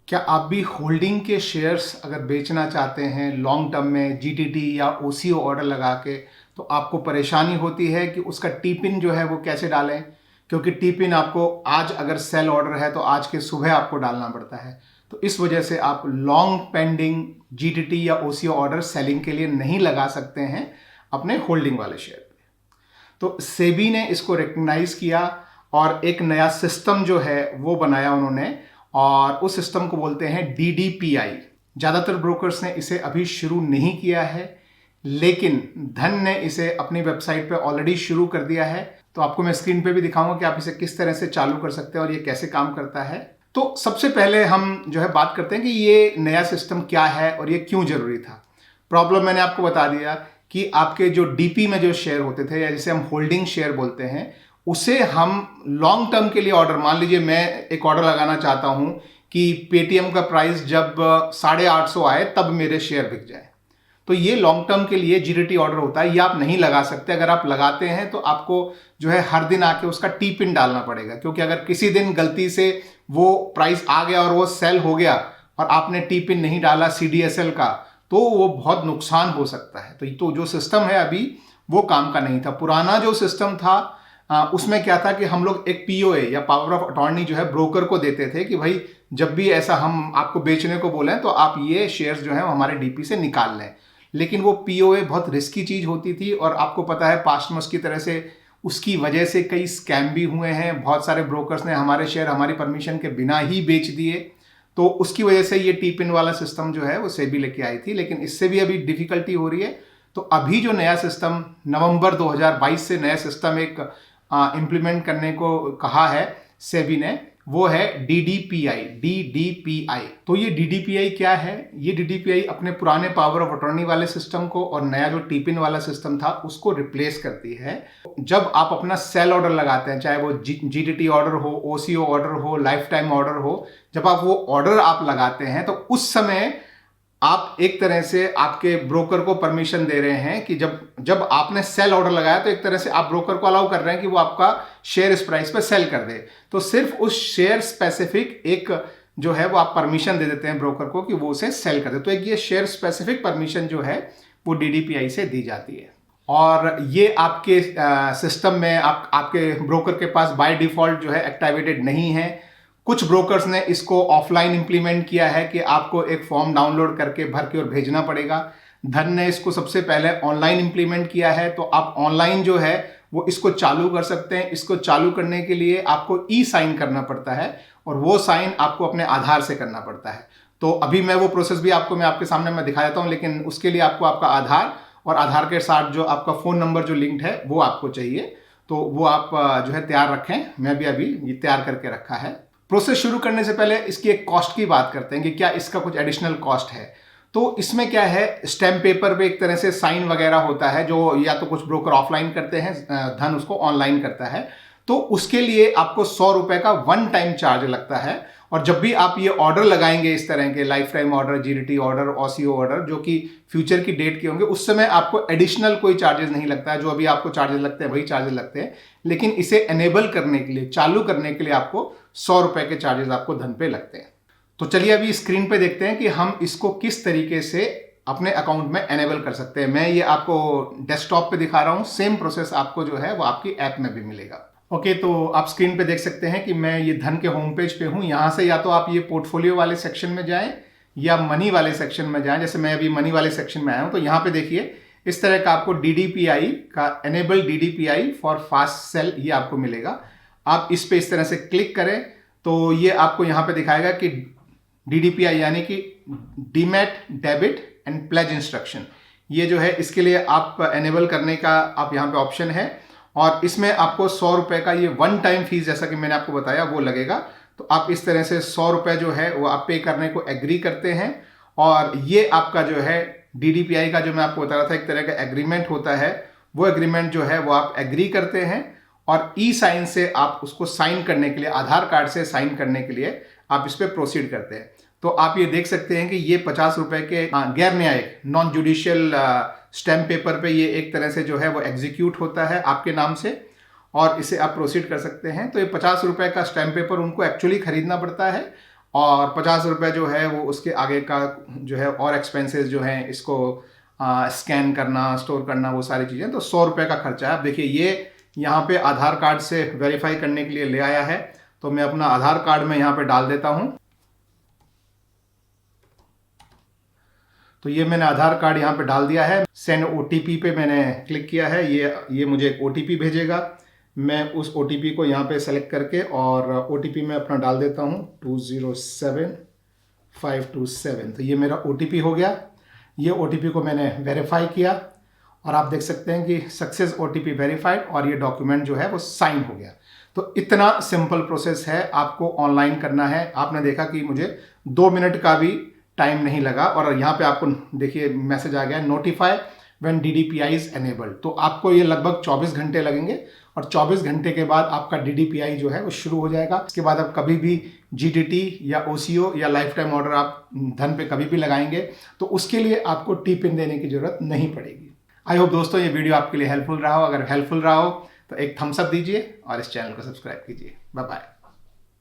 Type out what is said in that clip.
क्या आप भी होल्डिंग के शेयर्स अगर बेचना चाहते हैं लॉन्ग टर्म में जीटीटी या ओसीओ ऑर्डर लगा के, तो आपको परेशानी होती है कि उसका टी पिन जो है वो कैसे डालें? क्योंकि टी पिन आपको आज अगर सेल ऑर्डर है तो आज के सुबह आपको डालना पड़ता है। तो इस वजह से आप लॉन्ग पेंडिंग जीटीटी या ओसीओ ऑर्डर सेलिंग के लिए नहीं लगा सकते हैं अपने होल्डिंग वाले शेयर पे। तो सेबी ने इसको रिकग्नाइज किया और एक नया सिस्टम जो है वो बनाया उन्होंने, और उस सिस्टम को बोलते हैं डीडीपीआई। ज़्यादातर ब्रोकर्स ने इसे अभी शुरू नहीं किया है, लेकिन धन ने इसे अपनी वेबसाइट पे ऑलरेडी शुरू कर दिया है। तो आपको मैं स्क्रीन पे भी दिखाऊंगा कि आप इसे किस तरह से चालू कर सकते हैं और ये कैसे काम करता है। तो सबसे पहले हम जो है बात करते हैं कि ये नया सिस्टम क्या है और ये क्यों जरूरी था। प्रॉब्लम मैंने आपको बता दिया कि आपके जो डीपी में जो शेयर होते थे या जिसे हम होल्डिंग शेयर बोलते हैं, उसे हम लॉन्ग टर्म के लिए ऑर्डर, मान लीजिए मैं एक ऑर्डर लगाना चाहता हूं कि पेटीएम का प्राइस जब 850 आए तब मेरे शेयर बिक जाए, तो ये लॉन्ग टर्म के लिए जीटीटी ऑर्डर होता है। ये आप नहीं लगा सकते। अगर आप लगाते हैं तो आपको जो है हर दिन आके उसका टी पिन डालना पड़ेगा, क्योंकि अगर किसी दिन गलती से वो प्राइस आ गया और वो सेल हो गया और आपने टी पिन नहीं डाला सीडीएसएल का, तो वो बहुत नुकसान हो सकता है। तो जो सिस्टम है अभी वो काम का नहीं था। पुराना जो सिस्टम था उसमें क्या था कि हम लोग एक पीओए या पावर ऑफ अटॉर्नी जो है ब्रोकर को देते थे कि भाई जब भी ऐसा हम आपको बेचने को बोलें तो आप ये शेयर्स जो है हमारे डीपी से निकाल लें। लेकिन वो पीओए बहुत रिस्की चीज होती थी और आपको पता है पास्ट में उसकी तरह से उसकी वजह से कई स्कैम भी हुए हैं। बहुत सारे ब्रोकर्स ने हमारे शेयर हमारी परमिशन के बिना ही बेच दिए। तो उसकी वजह से ये टी पिन वाला सिस्टम जो है वो सेबी लेके आई थी, लेकिन इससे भी अभी डिफिकल्टी हो रही है। तो अभी जो नया सिस्टम नवंबर 2022 से नया सिस्टम एक इम्प्लीमेंट करने को कहा है सेबी ने, वो है डीडीपीआई। तो ये डीडीपीआई क्या है? ये डीडीपीआई अपने पुराने पावर ऑफ अटॉर्नी वाले सिस्टम को और नया जो टीपिन वाला सिस्टम था उसको रिप्लेस करती है। जब आप अपना सेल ऑर्डर लगाते हैं, चाहे वो जीटीटी ऑर्डर हो, ओसीओ ऑर्डर हो, लाइफ टाइम ऑर्डर हो, जब आप वो ऑर्डर आप लगाते हैं तो उस समय आप एक तरह से आपके ब्रोकर को परमिशन दे रहे हैं कि जब आपने सेल ऑर्डर लगाया तो एक तरह से आप ब्रोकर को अलाउ कर रहे हैं कि वो आपका शेयर इस प्राइस पे सेल कर दे। तो सिर्फ उस शेयर स्पेसिफिक एक जो है वो आप परमिशन दे देते हैं ब्रोकर को कि वो उसे सेल कर दे। तो एक ये शेयर स्पेसिफिक परमिशन जो है वो डीडीपीआई से दी जाती है, और ये आपके सिस्टम में आपके ब्रोकर के पास बाय डिफॉल्ट जो है एक्टिवेटेड नहीं है। कुछ ब्रोकर्स ने इसको ऑफलाइन इंप्लीमेंट किया है कि आपको एक फॉर्म डाउनलोड करके भर के और भेजना पड़ेगा। धन ने इसको सबसे पहले ऑनलाइन इंप्लीमेंट किया है, तो आप ऑनलाइन जो है वो इसको चालू कर सकते हैं। इसको चालू करने के लिए आपको ई साइन करना पड़ता है और वो साइन आपको अपने आधार से करना पड़ता है। तो अभी मैं वो प्रोसेस भी मैं आपके सामने मैं दिखा देता हूँ, लेकिन उसके लिए आपको आपका आधार और आधार के साथ जो आपका फ़ोन नंबर जो लिंक्ड है वो आपको चाहिए। तो वो आप जो है तैयार रखें। मैं भी अभी ये तैयार करके रखा है। प्रोसेस शुरू करने से पहले इसकी एक कॉस्ट की बात करते हैं कि क्या इसका कुछ एडिशनल कॉस्ट है। तो इसमें क्या है, स्टैम्प पेपर पे एक तरह से साइन वगैरह होता है जो या तो कुछ ब्रोकर ऑफलाइन करते हैं, धन उसको ऑनलाइन करता है। तो उसके लिए आपको 100 रुपए का वन टाइम चार्ज लगता है। और जब भी आप ये ऑर्डर लगाएंगे, इस तरह के lifetime order, GDT order, OCO order जो कि फ्यूचर की डेट के होंगे, उस समय आपको एडिशनल कोई चार्जेस नहीं लगता है। जो अभी आपको चार्जेस लगते हैं वही चार्जेस लगते हैं, लेकिन इसे एनेबल करने के लिए, चालू करने के लिए आपको 100 रुपए के चार्जेस आपको धन पे लगते हैं। तो चलिए अभी स्क्रीन पे देखते हैं कि हम इसको किस तरीके से अपने अकाउंट में एनेबल कर सकते हैं। मैं ये आपको डेस्कटॉप पे दिखा रहा हूँ, सेम प्रोसेस आपको जो है वो आपकी ऐप में भी मिलेगा। ओके, तो आप स्क्रीन पे देख सकते हैं कि मैं ये धन के होम पेज पे हूँ। यहाँ से या तो आप ये पोर्टफोलियो वाले सेक्शन में जाएं या मनी वाले सेक्शन में जाएं। जैसे मैं अभी मनी वाले सेक्शन में आया हूँ, तो यहाँ पे देखिए इस तरह का आपको डीडीपीआई का enable DDPI for fast cell ये आपको मिलेगा। आप इस पे इस तरह से क्लिक करें तो ये आपको यहाँ पे दिखाएगा कि डीडीपीआई यानी कि demat debit and pledge instruction, ये जो है इसके लिए आप एनेबल करने का आप यहाँ पे ऑप्शन है। और इसमें आपको 100 रुपए का ये वन टाइम फीस, जैसा कि मैंने आपको बताया, वो लगेगा। तो आप इस तरह से 100 रुपए जो है वो आप पे करने को एग्री करते हैं। और ये आपका जो है डीडीपीआई का जो मैं आपको बता रहा था एक तरह का एग्रीमेंट होता है, वो एग्रीमेंट जो है वो आप एग्री करते हैं और ई साइन से आप उसको साइन करने के लिए, आधार कार्ड से साइन करने के लिए आप इस पर प्रोसीड करते हैं। तो आप ये देख सकते हैं कि ये 50 रुपए के गैर न्यायिक नॉन जुडिशियल स्टैम्प पेपर पे ये एक तरह से जो है वो एग्जीक्यूट होता है आपके नाम से, और इसे आप प्रोसीड कर सकते हैं। तो ये 50 रुपए का स्टैम्प पेपर उनको एक्चुअली खरीदना पड़ता है और 50 रुपये जो है वो उसके आगे का जो है और एक्सपेंसेस जो हैं, इसको स्कैन करना, स्टोर करना, वो सारी चीज़ें, तो 100 रुपये का खर्चा है। अब देखिए ये यहाँ पे आधार कार्ड से वेरीफाई करने के लिए ले आया है, तो मैं अपना आधार कार्ड में यहाँ पे डाल देता हूँ। तो ये मैंने आधार कार्ड यहाँ पे डाल दिया है। सेंड OTP पे मैंने क्लिक किया है। ये मुझे एक OTP भेजेगा। मैं उस OTP को यहाँ पे सेलेक्ट करके और OTP में अपना डाल देता हूँ 207527। तो ये मेरा OTP हो गया। ये OTP को मैंने वेरीफाई किया और आप देख सकते हैं कि सक्सेस OTP वेरीफाइड, और ये डॉक्यूमेंट जो है वो साइन हो गया। तो इतना सिंपल प्रोसेस है, आपको ऑनलाइन करना है। आपने देखा कि मुझे 2 मिनट का भी टाइम नहीं लगा, और यहाँ पे आपको देखिए मैसेज आ गया, notify when DDPI is enabled. तो आपको ये लगभग 24 घंटे लगेंगे, और 24 घंटे के बाद आपका DDPI जो है वो शुरू हो जाएगा। इसके बाद आप कभी भी GDT या OCO या लाइफ टाइम ऑर्डर आप धन पे कभी भी लगाएंगे, तो उसके लिए आपको टी-पिन देने की जरूरत नहीं पड़ेगी। आई होप दोस्तों ये वीडियो आपके लिए हेल्पफुल रहा हो। अगर हेल्पफुल रहा हो तो एक थम्स अप दीजिए और इस चैनल को सब्सक्राइब कीजिए। Bye bye.